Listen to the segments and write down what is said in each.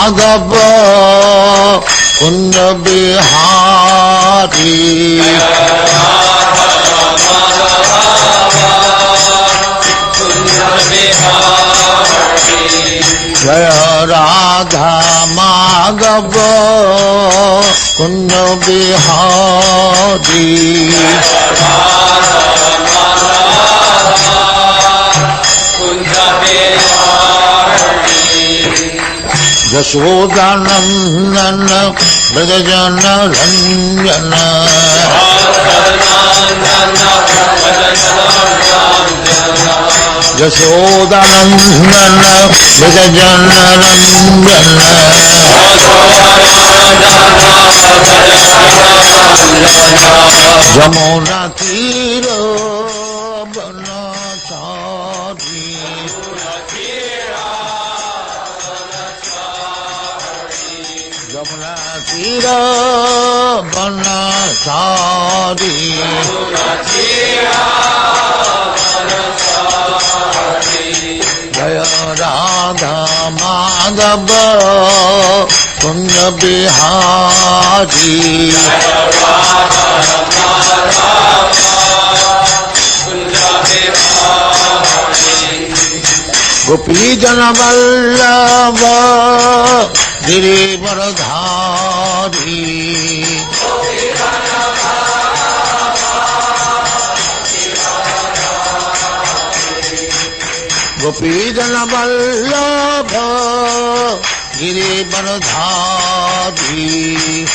Madhava Kunda Bihari Jaya Radha Madhava Kunda Bihari Yashodanandana Brajajana Ranjana Yashodanandana Brajajana Ranjana Jamuna Tira Banachari Jamuna Tira Banachari Jaya Radha Madhava Kunda Bihari Gopi Jana Vallabha Girivardhari Gopi Jana Vallabha Girivardhari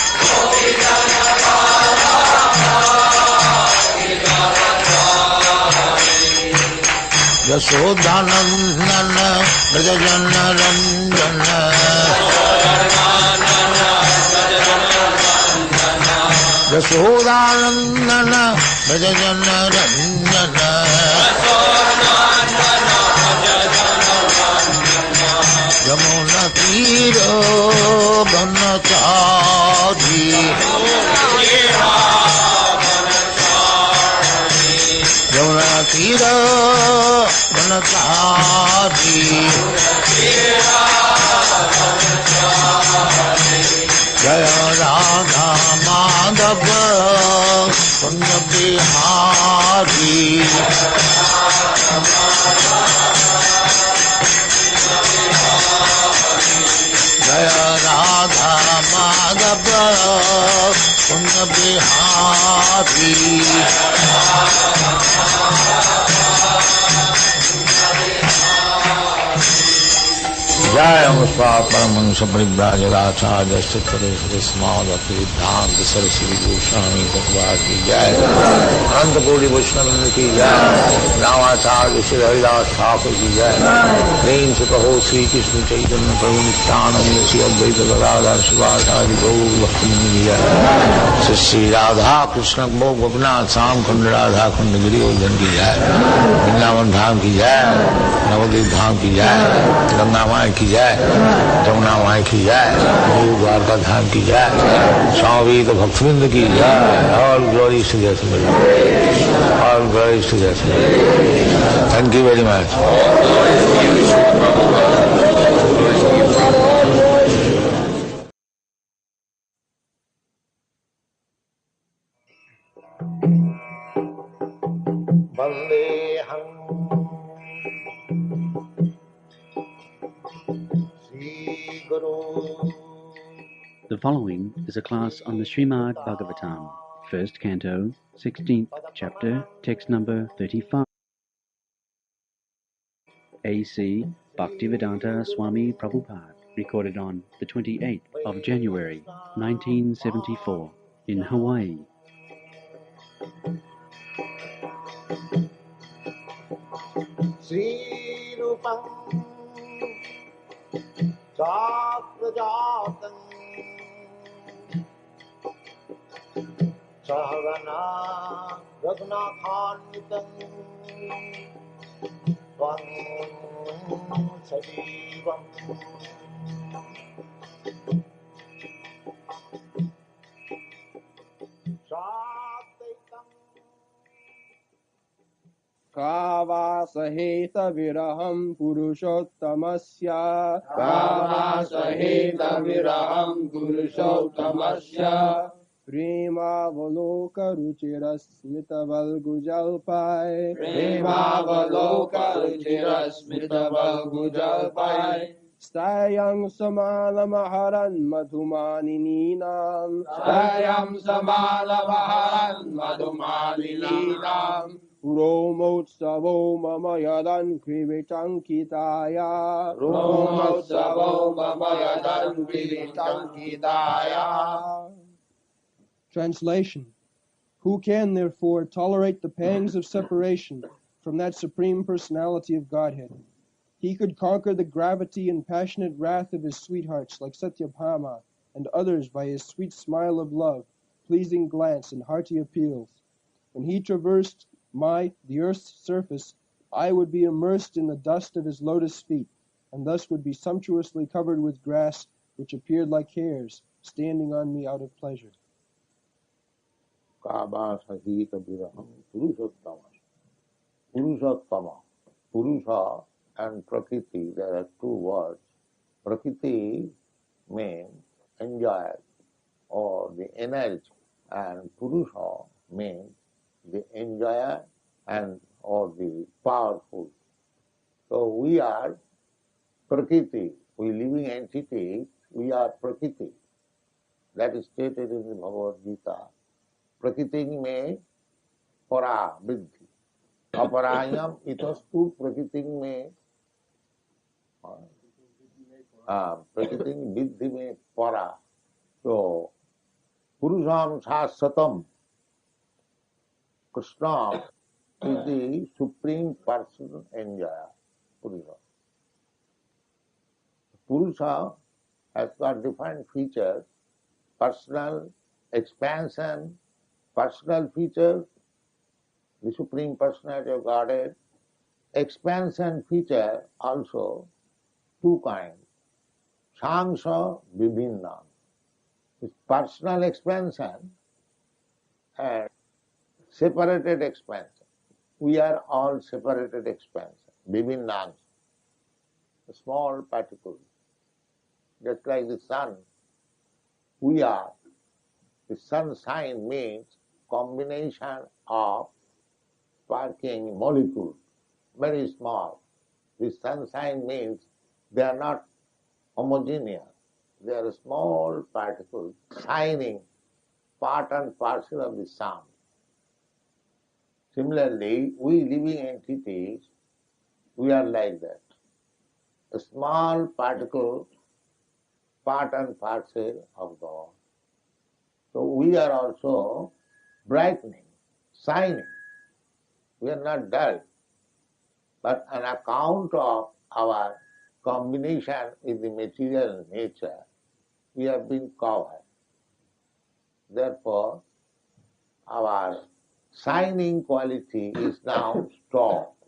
Yashodanandana Brajajana Ranjana Yashodanandana Brajajana Ranjana Jamuna Tira Banachari Jamuna Tira Banachari Jaya Radha Madhava Kunda Bihari Jaya Radha Madhava Kunda Bihari Jaya Muspa Paramahansa Paribhrajaracha Jasthitare Srismada Bhaktivedanta Saraswati Goswami Prabhupad ki Jai Anantapuri Vaishnava ki Jai Ramacharya Shri Haridas Thakur ki Jai Prem se kaho Sri Krishna Chaitanya Prabhu Nityananda Shri Advaita Gadadhar Shivacharya Gaur Bhakti ki Jai Shri Radha Krishna Bhog Gopinath Sam Khand Radha Khand Giri Goldhan ki Jai Vrindavan Dham ki Jai Navadvip Dham ki Jai Ganga Mai की जाए जमुना माई की जाए गुरु द्वारका धाम की जाए स्वामी तो भक्तविंद की जाए और ग्लोरी टू जस्ट और glory to just thank you very much The following is a class on the SRIMAD Bhagavatam, first canto, 16th chapter, text number 35. A.C. Bhaktivedanta Swami Prabhupad, recorded on the 28th of January, 1974, in Hawaii. Sri Rupam Saprajatam Sahagana Raghunathanvitam Svam Sadivam Sadaitam Kava Kamāsaheta viraham purushottamasya. Kamāsaheta viraham purushottamasya. Premavaloka ruchirasmita valgujalpai. Premavaloka ruchirasmita valgujalpai. Stayang samalamaharan madhumaninam. Sayam samalamaharan madhumalinam. Romotsavo mama yadan krivitankitaya. Romotsavo mama yadan krivitankitaya. Translation. Who can, therefore, tolerate the pangs of separation from that Supreme Personality of Godhead? He could conquer the gravity and passionate wrath of his sweethearts like Satyabhama and others by his sweet smile of love, pleasing glance, and hearty appeals. When he traversed the earth's surface, I would be immersed in the dust of his lotus feet, and thus would be sumptuously covered with grass, which appeared like hairs, standing on me out of pleasure. Kamāsaheta viraham purushottama. Purushottama. Purusha and Prakriti, there are two words. Prakriti means enjoy or the energy, and Purusha means the enjoyer and or the powerful. So we are Prakriti, we living entities, we are Prakriti. That is stated in the Bhagavad Gita. Prakriti me para vidhi. Aparayam itastu prakriti me prakriti vidhi me para. So Purusham Shasatam. Krishna is the Supreme Person Enjoyer. Purusha. Purusha has got different features: personal, expansion, personal features, the Supreme Personality of Godhead. Expansion feature also two kinds. Sangsha Vibhinna. It's personal expansion and separated expansion. We are all separated expansion. Vibhinna. Small particles. Just like the sun. We are. The sunshine means combination of sparking molecules, very small. The sunshine means they are not homogeneous. They are small particles shining part and parcel of the sun. Similarly, we living entities, we are like that. A small particle, part and parcel of God. So we are also brightening, shining. We are not dull. But on account of our combination with the material nature, we have been covered. Therefore, our shining quality is now stopped.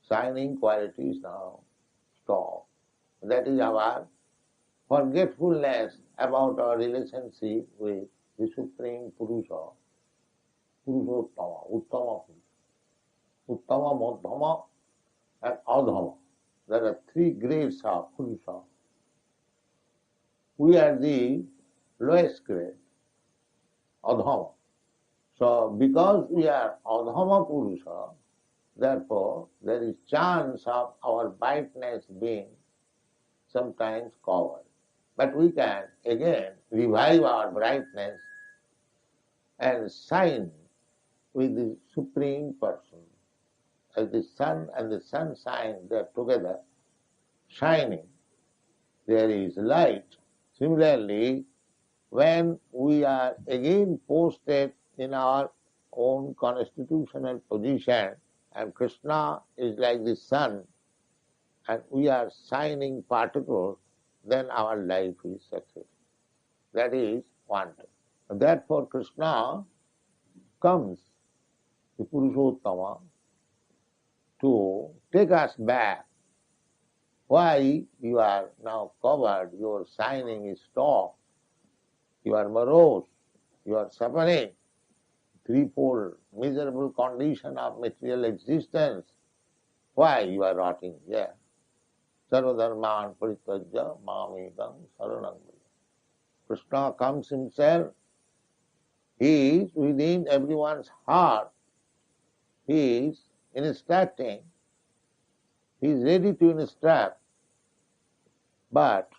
Shining quality is now stopped. That is our forgetfulness about our relationship with the Supreme Purusha, Purushottama, Uttama Purusha. Uttama, Madhyama and Adhama. There are three grades of Purusha. We are the lowest grade, Adhama. So because we are Adhama Purusha, therefore there is chance of our brightness being sometimes covered. But we can again revive our brightness and shine with the Supreme Person. As the sun and the sunshine, they are together shining. There is light. Similarly, when we are again posted in our own constitutional position, and Krishna is like the sun, and we are shining particles, then our life is successful. That is one thing. Therefore Krishna comes, the Purushottama, to take us back. Why you are now covered, your shining is stopped, you are morose, you are suffering, threefold miserable condition of material existence, why you are rotting here? Sarvadharman parityajya mamekam saranam vraja. Krishna comes himself. He is within everyone's heart. He is instructing. He is ready to instruct. But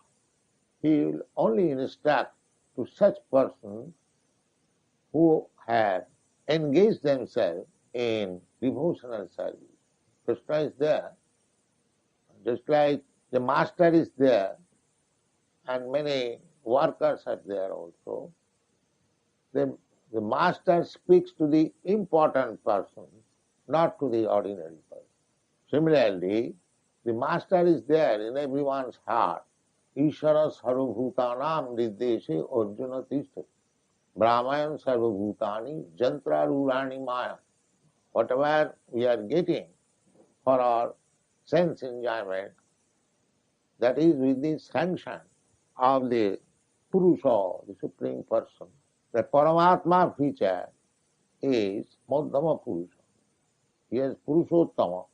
he will only instruct to such persons who have engaged themselves in devotional service. Krishna is there, just like the master is there, and many workers are there also. The master speaks to the important person, not to the ordinary person. Similarly, the master is there in everyone's heart. Ishara sarvabhutanam nirdeshe arjuna tishthati. Brahmayan sarvabhutani jantra rurani maya. Whatever we are getting for our sense enjoyment, that is with the sanction of the Purusha, the Supreme Person. The Paramatma feature is Madhyama Purusha. He has Purushottama.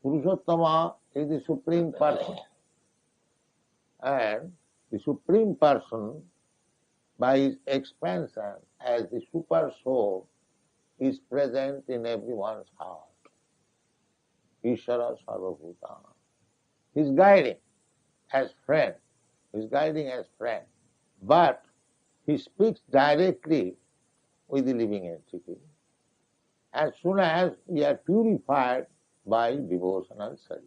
Purushottama is the Supreme Person. And the Supreme Person, by his expansion as the Super Soul, is present in everyone's heart. Ishara Sarvabhutana. He is guiding as friend. He is guiding as friend. But he speaks directly with the living entity. As soon as we are purified by devotional service.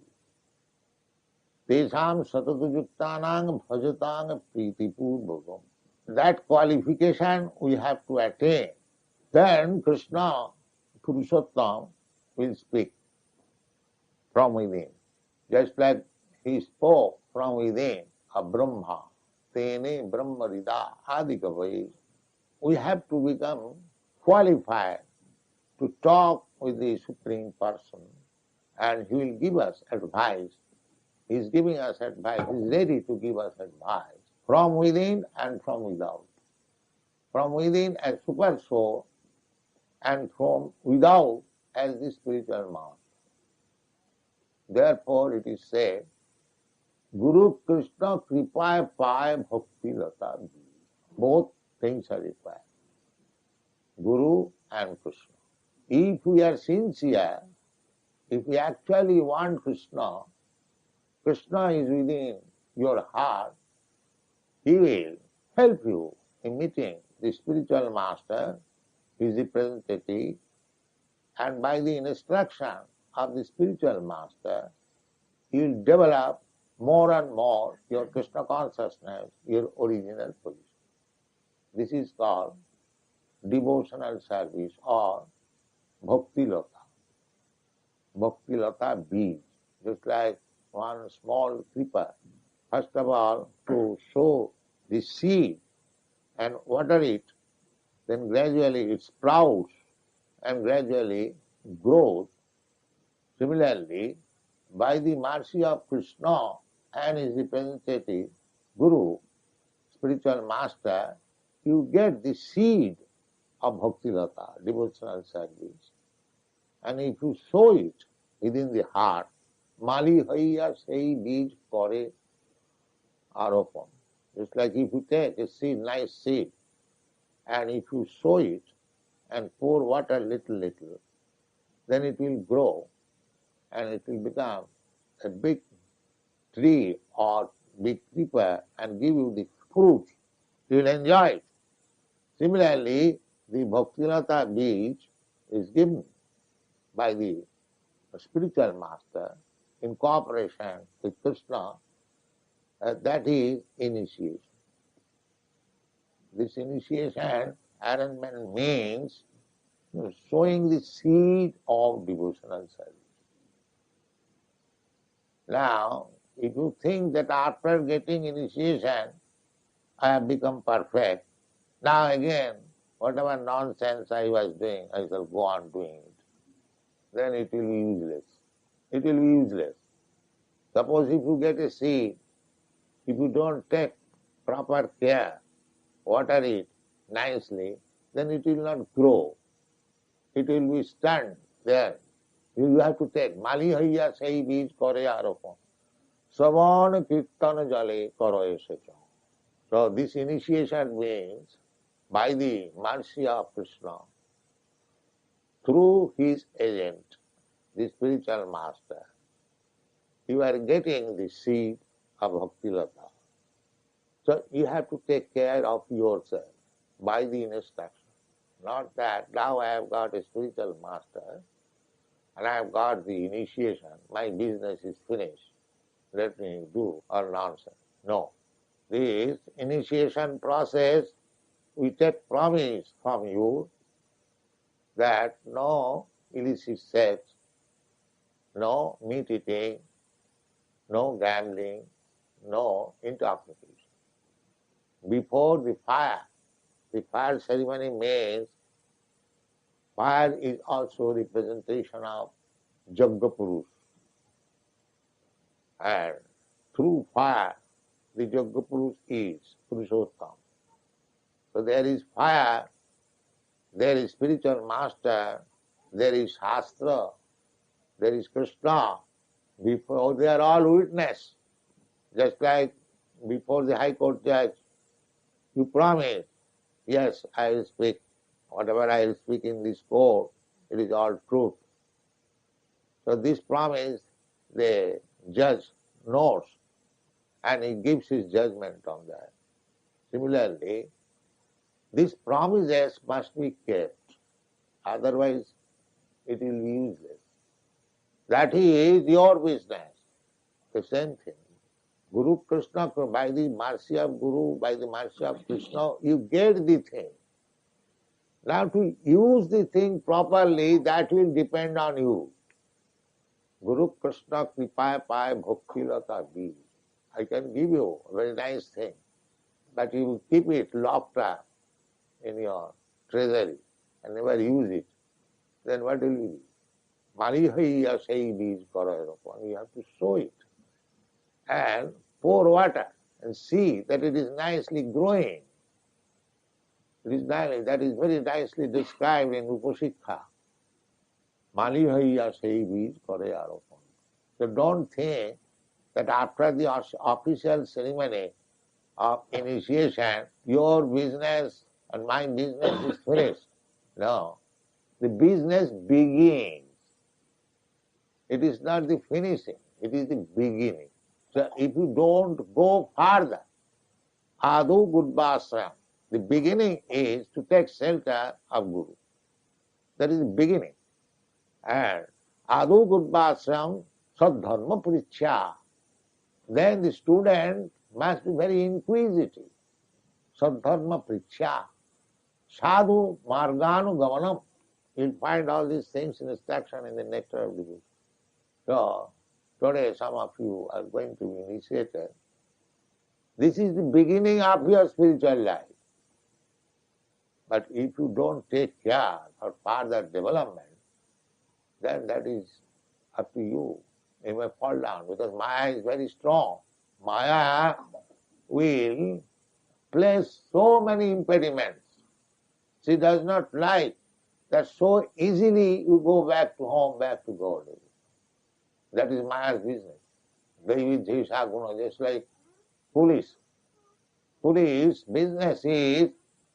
Tesham satatujuktanang bhajatang pritipurvakam. That qualification we have to attain. Then Krishna, Purushottam, will speak from within. Just like he spoke from within of Brahma, Tene Brahma Rida Adikavai. We have to become qualified to talk with the Supreme Person, and he will give us advice. He is giving us advice. He is ready to give us advice from within and from without. From within as Super Soul, and from without as the spiritual master. Therefore it is said, Guru Krishna Kripaya Paya Bhaktivedanta. Both things are required. Guru and Krishna. If we are sincere, if we actually want Krishna, Krishna is within your heart, he will help you in meeting the spiritual master, his representative, and by the instruction of the spiritual master, you will develop more and more your Krishna consciousness, your original position. This is called devotional service or Bhaktilata. Bhaktilata beads, just like one small creeper. First of all, to sow the seed and water it, then gradually it sprouts and gradually grows. Similarly, by the mercy of Krishna and his representative, Guru, spiritual master, you get the seed of Bhaktilata, devotional service. And if you sow it within the heart, Mali haiya sei bij kore aropon. Just like if you take a seed, nice seed, and if you sow it and pour water little, then it will grow and it will become a big tree or big creeper and give you the fruit. You will enjoy it. Similarly, the Bhaktilata beach is given by the spiritual master in cooperation with Krishna. That is initiation. This initiation arrangement means sowing the seed of devotional service. Now, if you think that after getting initiation, I have become perfect, now again, whatever nonsense I was doing, I shall go on doing it. Then it will be useless. It will be useless. Suppose if you get a seed, if you don't take proper care, water it nicely, then it will not grow. It will be stunned there. You have to take Mali Haiya Sei Bij Kore Aropon. Savan Kirtan Jale Karo Esecha. So this initiation means by the mercy of Krishna, through his agent, the spiritual master, you are getting the seed of Bhaktivedanta. So you have to take care of yourself by the instruction. Not that now I have got a spiritual master and I have got the initiation, my business is finished, let me do or nonsense. No. This initiation process, we take promise from you that no illicit sex, no meat eating, no gambling, no intoxication. Before the fire ceremony means fire is also representation of Jagga-Purush. And through fire, the Jagga-Purush is Purushottam. So there is fire, there is spiritual master, there is Shastra, there is Krishna. Before they are all witness. Just like before the High Court judge, you promise, yes, I will speak. Whatever I will speak in this court, it is all truth. So this promise the judge knows and he gives his judgment on that. Similarly, these promises must be kept, otherwise it will be useless. That is your business. The same thing. Guru Krishna, by the mercy of Guru, by the mercy of Krishna, you get the thing. Now to use the thing properly, that will depend on you. Guru Krishna Kripaya Pai Bhaktivedanta Bij. I can give you a very nice thing, but you will keep it locked up in your treasury and never use it. Then what will you do? Mali Haiya Sei Bij Karo Aropon. You have to sow it and pour water and see that it is nicely growing. It is nice, that is very nicely described in Upashikha. Mali Haiya Sei Bij Karo Aropon. So don't think that after the official ceremony of initiation, your business and my business is finished. No. The business begins. It is not the finishing, it is the beginning. So if you don't go further, Adu Gurvasram, the beginning is to take shelter of Guru. That is the beginning. And Adu Gurvasram Sadharma Purichya. Then the student must be very inquisitive. Sadharma Purichya. Sadhu Marganu Gavanam. You'll find all these things in instruction in the Nectar of Devotion. So, today some of you are going to be initiated. This is the beginning of your spiritual life. But if you don't take care for further development, then that is up to you. You may fall down because Maya is very strong. Maya will place so many impediments. She does not like that so easily you go back to home, back to God. That is Maya's business. Just like police. Police business is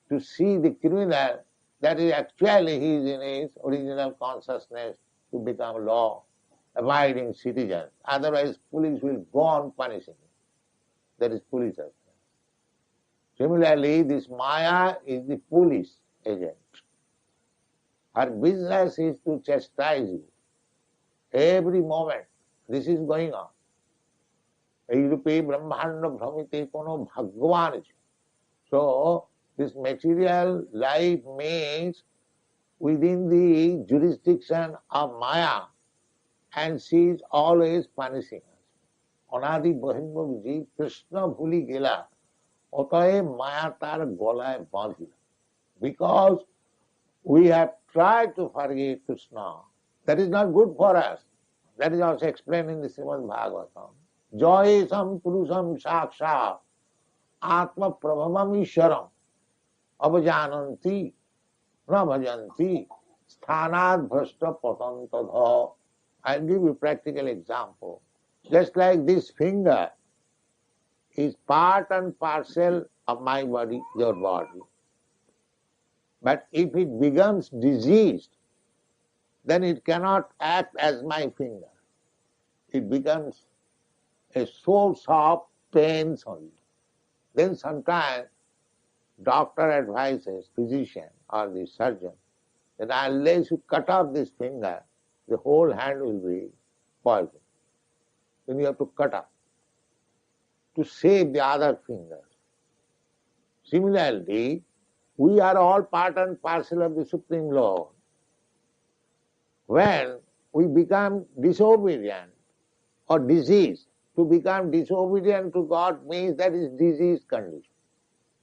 to see the criminal that is actually he is in his original consciousness to become law-abiding citizen. Otherwise police will go on punishing him. That is police action. Similarly, this Maya is the police agent. Her business is to chastise you. Every moment this is going on. Eirupe Brahmanda Bhramite Kono Bhagwan. So this material life means within the jurisdiction of Maya, and she is always punishing us. Anadi Bahimbhavji Krishna Bhuli Gela Otae Maya Tar Golay Bandhila. Because we have tried to forget Krishna, that is not good for us. That is also explained in the SRIMAD BHAGVATAM. Joyesam Purusham Saksha Atma Prabhamam Isharam Abhajananti Na Bhajanti Sthanad Bhrashta Patantadha I'll give you a practical example. Just like this finger is part and parcel of my body, your body. But if it becomes diseased, then it cannot act as my finger. It becomes a source of pains only. Then sometimes doctor advises, physician or the surgeon, that unless you cut off this finger, the whole hand will be poisoned. Then you have to cut off to save the other fingers. Similarly, we are all part and parcel of the Supreme Lord. When we become disobedient or diseased, to become disobedient to God means that is diseased condition.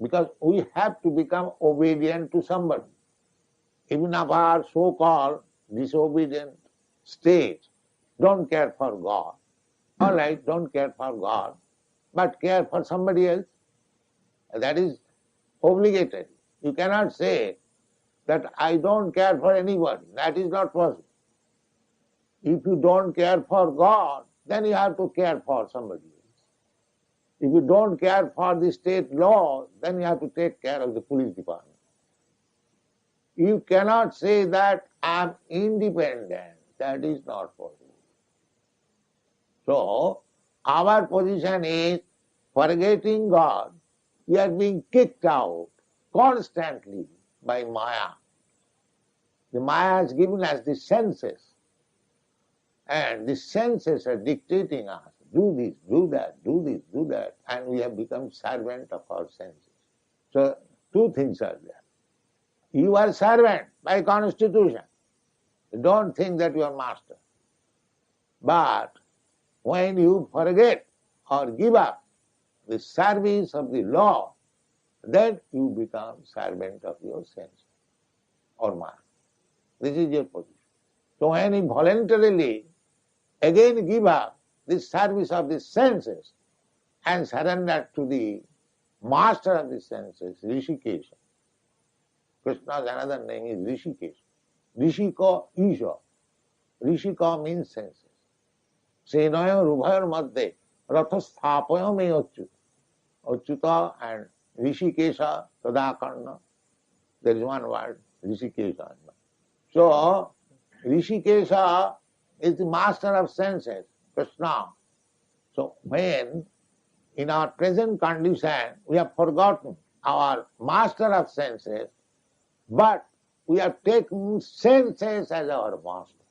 Because we have to become obedient to somebody. Even of our so-called disobedient state, don't care for God. All right, don't care for God, but care for somebody else. That is obligatory. You cannot say that I don't care for anybody. That is not possible. If you don't care for God, then you have to care for somebody else. If you don't care for the state law, then you have to take care of the police department. You cannot say that I am independent. That is not possible. So, our position is forgetting God. We are being kicked out constantly by Maya. The Maya has given us the senses. And the senses are dictating us. Do this, do that, do this, do that. And we have become servant of our senses. So, two things are there. You are servant by constitution. Don't think that you are master. But when you forget or give up the service of the law, then you become servant of your senses or mind. This is your position. So when you voluntarily again give up the service of the senses and surrender to the master of the senses, Rishikesha. Krishna's another name is Rishikesha. Rishiko Isha. Rishika means senses. Senaya Rubhayar Madhye Rathasthapayo me Achyuta. Achyuta and Rishikesha Tadakarna. There is one word, Rishikesha. So, Rishikesha is the master of senses, Krishna. So, when in our present condition we have forgotten our master of senses, but we have taken senses as our master.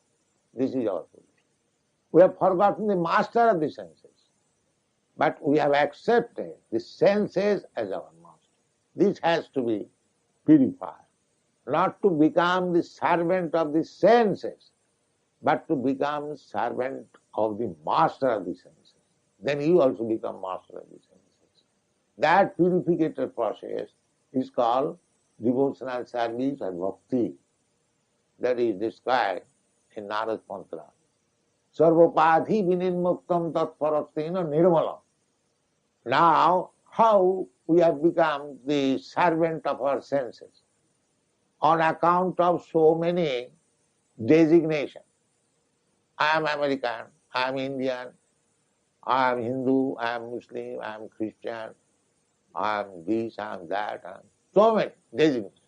This is our position. We have forgotten the master of the senses, but we have accepted the senses as our master. This has to be purified. Not to become the servant of the senses, but to become servant of the master of the senses. Then you also become master of the senses. That purificator process is called devotional service and bhakti. That is described in Narad Mantra. Sarvopadhi vinirmuktam tatparastena nirmalam. Now, how we have become the servant of our senses? On account of so many designations. I am American, I am Indian, I am Hindu, I am Muslim, I am Christian, I am this, I am that, I am so many designations.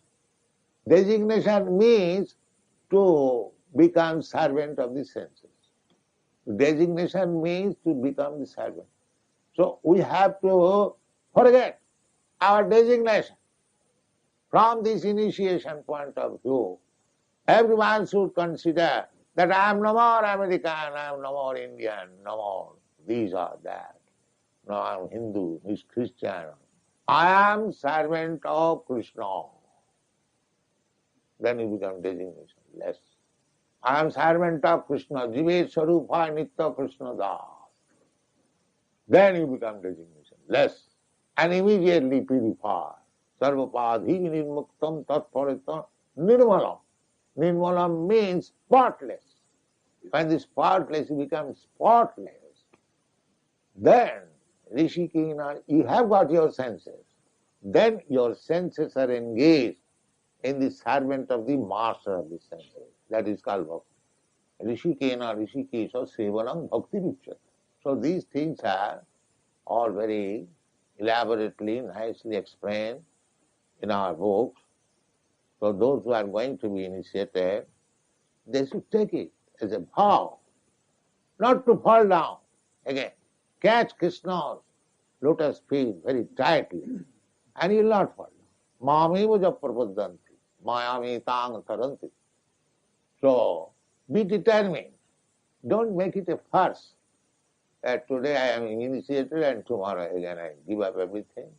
Designation means to become servant of the senses. Designation means to become the servant. So we have to forget our designation. From this initiation point of view, everyone should consider that I am no more American, I am no more Indian, no more these or that. No, I am Hindu, he is Christian. I am servant of Krishna. Then you become designation less. I am servant of Krishna, Jive Sarupa Nitya Krishna Das. Then you become designation less. And immediately purify. Sarvapadhi nirmuktam tatparita nirmalam. Nirmalam means spotless. When the spotless becomes spotless, then Rishikina, you have got your senses. Then your senses are engaged in the servant of the master of the senses. That is called bhakti. Rishikena Rishikesha Sevanam Bhakti Ruchyate. So these things are all very elaborately, nicely explained in our books. So those who are going to be initiated, they should take it as a vow, not to fall down again. Catch Krishna's lotus feet very tightly, and you will not fall down. Mami vaja prapadanti, mayami tang taranti. So be determined. Don't make it a farce. That today I am initiated and tomorrow again I give up everything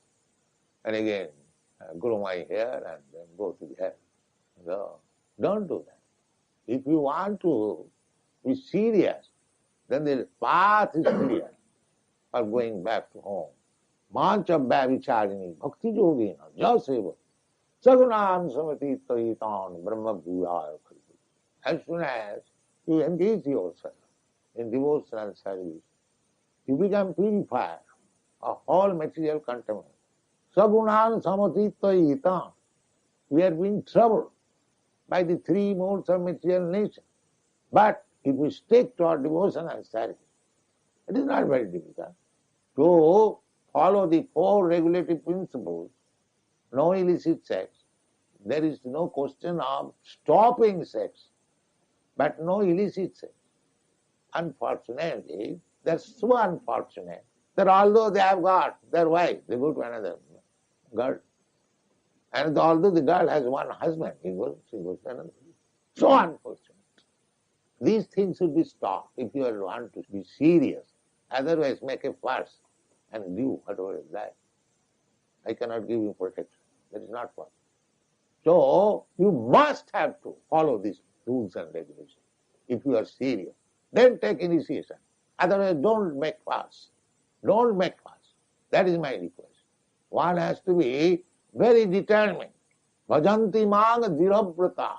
and again grow my hair and then go to the hell. No, don't do that. If you want to be serious, then the path is clear for going back to home. Mancha bhavicharini bhakti yogina jaseva sagunam samati taitan brahma bhuyaya. As soon as you engage yourself in devotional service, you become purified of all material contaminants. Sagunan samatitva. We are being troubled by the three modes of material nature. But if we stick to our devotion and service, it is not very difficult to follow the four regulative principles. No illicit sex. There is no question of stopping sex, but no illicit sex. Unfortunately, they're so unfortunate that although they have got their wife, they go to another girl. And although the girl has one husband, she goes to another. So unfortunate. These things should be stopped if you want to be serious. Otherwise, make a fuss and do whatever is like. I cannot give you protection. That is not possible. So, you must have to follow these rules and regulations if you are serious. Then take initiation. Otherwise, don't make fuss. Don't make fuss. That is my request. One has to be very determined. Bhajanti mang dhirabrata.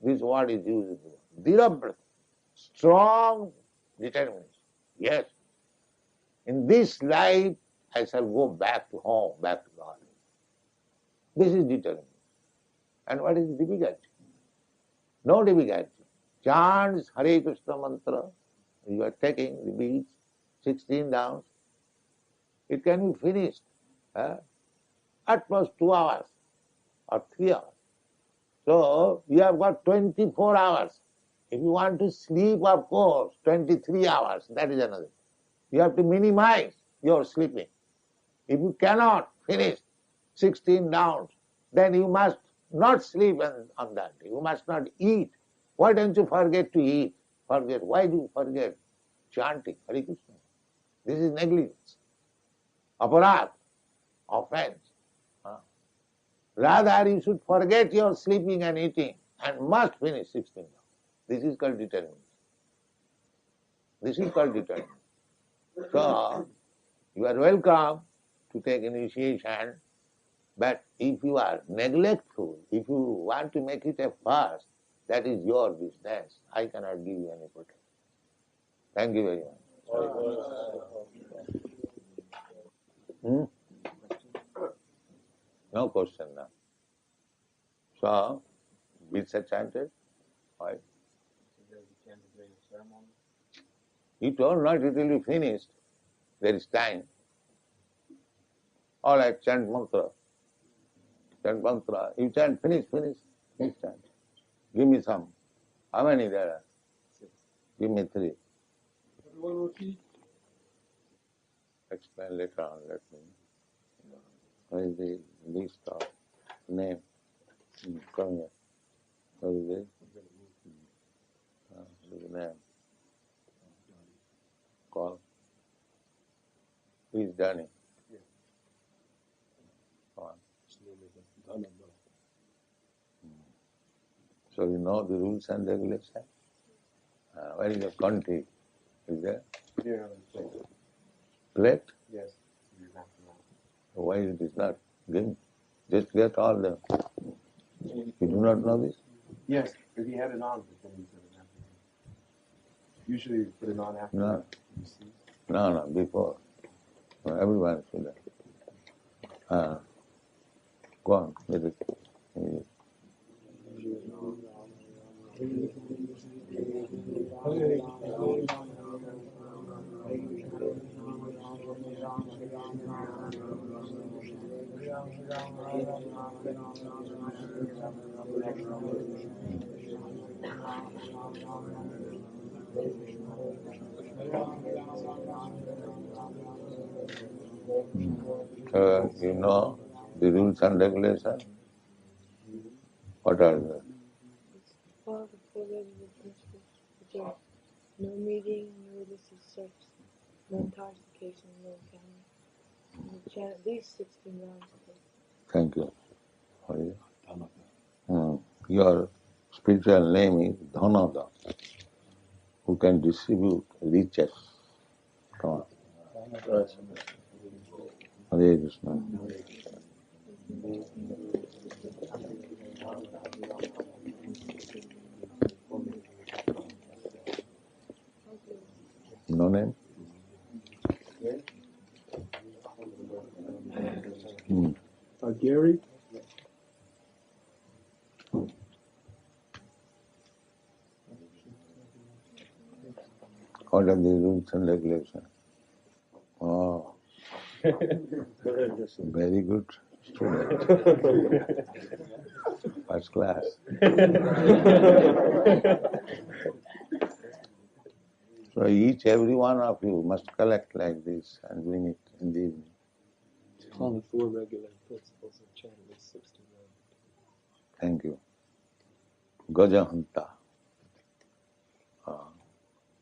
This word is used. Dhirabrata. Strong determination. Yes. In this life, I shall go back to home, back to God. This is determination. And what is difficulty? No difficulty. Chants Hare Krishna mantra. You are taking the beads, 16 downs. It can be finished at most 2 hours or 3 hours. So you have got 24 hours. If you want to sleep, of course, 23 hours, that is another. You have to minimize your sleeping. If you cannot finish 16 downs, then you must not sleep on that day. You must not eat. Why don't you forget to eat? Forget. Why do you forget chanting Hare Krishna? This is negligence. Aparad, offense. Rather, you should forget your sleeping and eating and must finish 16 downs. This is called determination. This is called determination. So, you are welcome to take initiation, but if you are neglectful, if you want to make it a fast, that is your business. I cannot give you any protection. Thank you very much. No question now. So, beads are chanted. Why? You told not it will be finished. There is time. All right, chant mantra. Chant mantra. You chant, finish, chant. Give me some. How many there are? 6. Give me 3. Explain later on, let me. What is the list of name? Come here. What is it? The name. Call. Who is Danny? Yeah. Come on. So you know the rules and regulations? Where is the country? Is there? Yeah. Plate? Yes. Why it is not given? Just get all the... You do not know this? Yes, if he had it on, but then he said it after. Usually you put it on after. No. No, before. Everyone should have. Go on, with it. You know the rules and regulations? What are they? All the four regular principles, which are no meeting, no illicit sex, no intoxication, no gambling. And we chant at least 16 rounds a day. Thank you. How are you? Your spiritual name is Dhanada, who can distribute riches. Come on. Hare Krishna. No name? Gary? What are the rules and regulations? Oh, very good student. First class. So every one of you must collect like this and bring it in the evening. On the four regular principles of chant at least 16 rounds. Thank you. Gajahanta.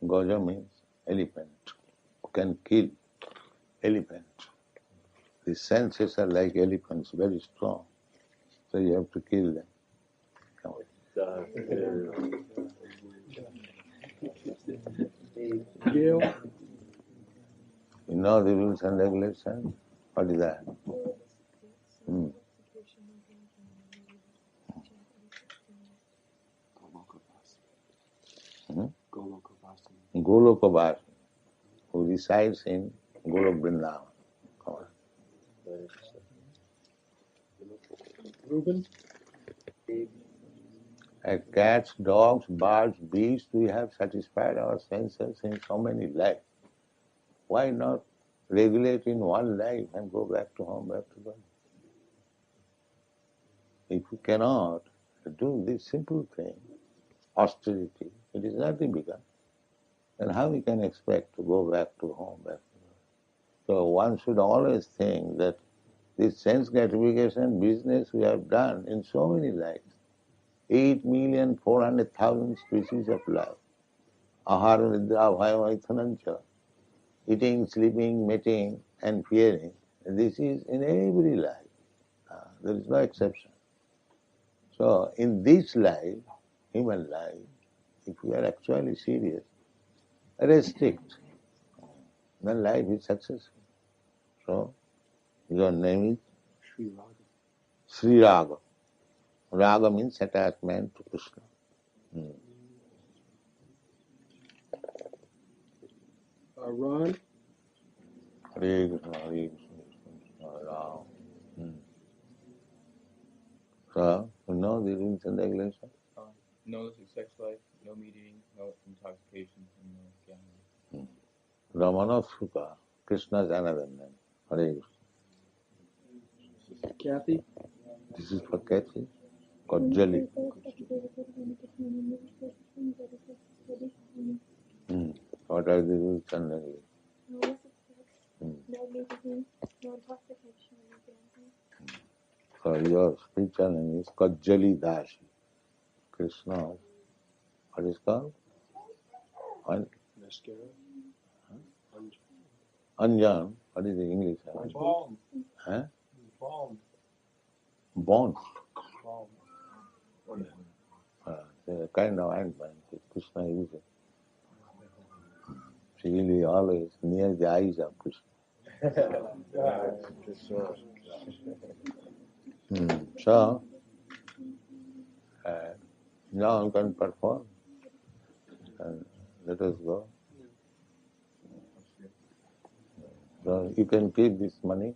Gaja means elephant. You can kill elephant. The senses are like elephants, very strong. So you have to kill them. Come on. Gail? You know the rules and regulations? What is that? Golokavasi, who resides in Golok Vrindavan. Come on. Reuben? Cats, dogs, birds, beasts, we have satisfied our senses in so many lives. Why not regulate in one life and go back to home, back to God? If you cannot do this simple thing, austerity, it is nothing bigger, then how we can expect to go back to home, back to God? So one should always think that this sense gratification business we have done in so many lives, 8,400,000 species of life, ahara, nidra, bhaya, maithanancha, eating, sleeping, mating, and fearing. This is in every life. There is no exception. So in this life, human life, if we are actually serious, restrict, then life is successful. So your name is Sri Raga. Raga means attachment to Krishna. Ron? Hare Krishna, Hare Krishna, Ram. So, you know the rules and regulations? No illicit sex life, no meat eating, no intoxication, and no gambling. Ramana Sukha, Krishna's another name. Hare Krishna. Kathy? This is for Kathy. Kajali. What are the rules and regulations? No illicit sex, no meeting, no intoxication, no gambling. So your spiritual name is Kajali Dashi. Krishna. What is called? Mascara? Anjan. What is the English? Balm. Huh? Balm. Bond. Balm. The kind of ointment that Krishna uses. Really always near the eyes of Krishna. So, now you can perform. And let us go. So you can keep this money.